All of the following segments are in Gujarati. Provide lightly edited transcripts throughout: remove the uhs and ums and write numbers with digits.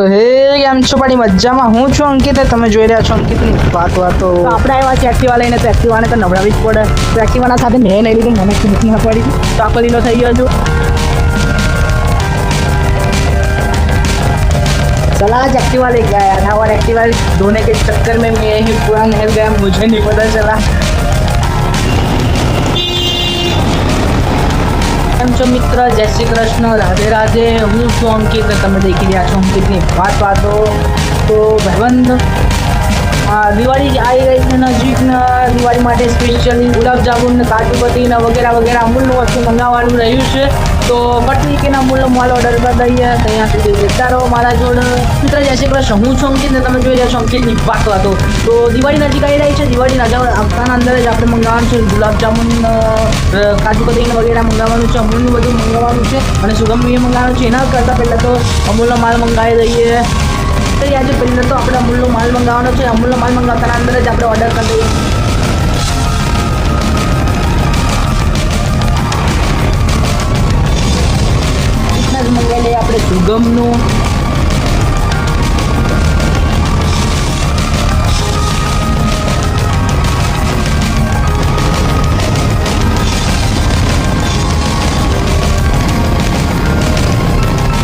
તો હે કેમ છો પાડી મજામાં? હું છું અંકિત, તમે જોઈ રહ્યા છો અંકિતની વાતો. તો આપણે આવ્યા છે એક્ટિવા લઈને, તો એક્ટિવાને તો નવડાવી જ પડે. તો એક્ટિવાના સાથે મેં નહીં લીધું, મને ખબર ના પડી, તો આખો લીલો થઈ ગયો છું. चला आज एक्टिवा ले गया था और एक्टिवा धोने के चक्कर में मैं ही पूरा नहल गया, मुझे नहीं पता चला. કેમ છો મિત્ર? જય શ્રી કૃષ્ણ, રાધે રાધે. હું છું અંકિત, તમે દેખી રહ્યા છો અંકિતની વાતો. તો ભાઈબંધ, દિવાળી આવી ગઈ છે નજીક ને, દિવાળી માટે સ્પેશિયલી ગુલાબજામુન ને કાજુ કતરી ને વગેરે વગેરે અમૂલનું વસ્તુ મંગાવવાનું રહ્યું છે. તો ફટલી કે અમૂલનો માલ ઓર્ડર કરી દઈએ. તો અહીંયા સુધી જતા રહો મારા જોડે. મિત્ર જય શ્રી કૃષ્ણ, હું છું અંકિત ને તમે જોઈ રહ્યા છો અંકિતની વાતો. તો દિવાળી નજીક આવી રહી છે. દિવાળી નજીક આવતાના અંદર જ આપણે મંગાવવાનું છે ગુલાબજામુન, કાજુ કતરી ને વગેરે મંગાવવાનું છે, અમૂલનું બધું મંગાવવાનું છે અને સુગંધી મંગાવવાનું છે. એના કરતાં પહેલાં તો અમૂલનો માલ મંગાવી દઈએ. તો આજે પહેલાં તો આપણે અમૂલનો માલ મંગાવવાનો છે. અમૂલનો માલ મંગાવતાના અંદર જ આપણે ઓર્ડર કરી દઈએ. મંગાવી લઈએ આપણે સુગમનું.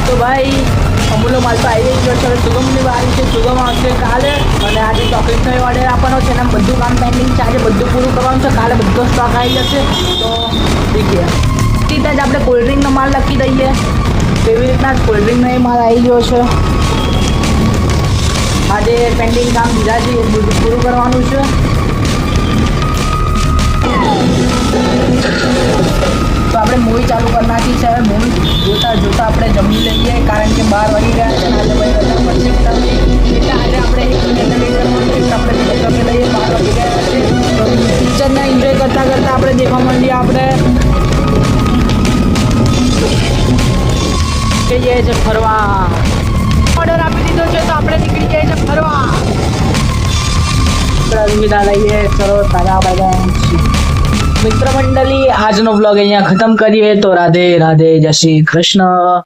તો ભાઈ અમૂલનો માલ તો આવી ગયો છે. હવે સુગમની વારી છે, સુગમ આવશે કાલે. અને આજે ચોકલેટનો ઓર્ડર આપવાનો છે અને બધું કામ પેન્ડિંગ છે. આજે બધું પૂરું કરવાનું છે, કાલે બધો સ્ટોક આવી જશે. તો દેખીએ રીતે જ આપણે કોલ્ડ્રિંકનો માલ લખી દઈએ. એવી રીતના જ કોલ્ડ્રિંકનો એ માલ આવી ગયો છે. આજે પેન્ડિંગ કામ બીજા છે, એ બધું પૂરું કરવાનું છે. તો આપણે મૂવી ચાલુ કરી નાખી છે. હવે મૂવી જોતા જોતા આપણે જમી લઈએ, કારણ કે 12 વાગી ગયા છે. આજે ભાઈ એટલે આજે આપણે એક મિનિટ લેટ કરવાનું છે. આપણે જમી લઈએ, 12 વાગી ગયા છે. તો પિક્ચરને એન્જોય કરતાં કરતાં આપણે દેખવા માંડીએ. આપણે જઈએ છીએ ફરવા. ઓર્ડર આપી દીધો છે તો આપણે નીકળી જઈએ છીએ ફરવા. વિદા લઈએ, ચલો તારા બધા મિત્ર મંડળી. આજનો વ્લોગ અહીંયા ખતમ કરીએ. તો રાધે રાધે, જય શ્રી કૃષ્ણ.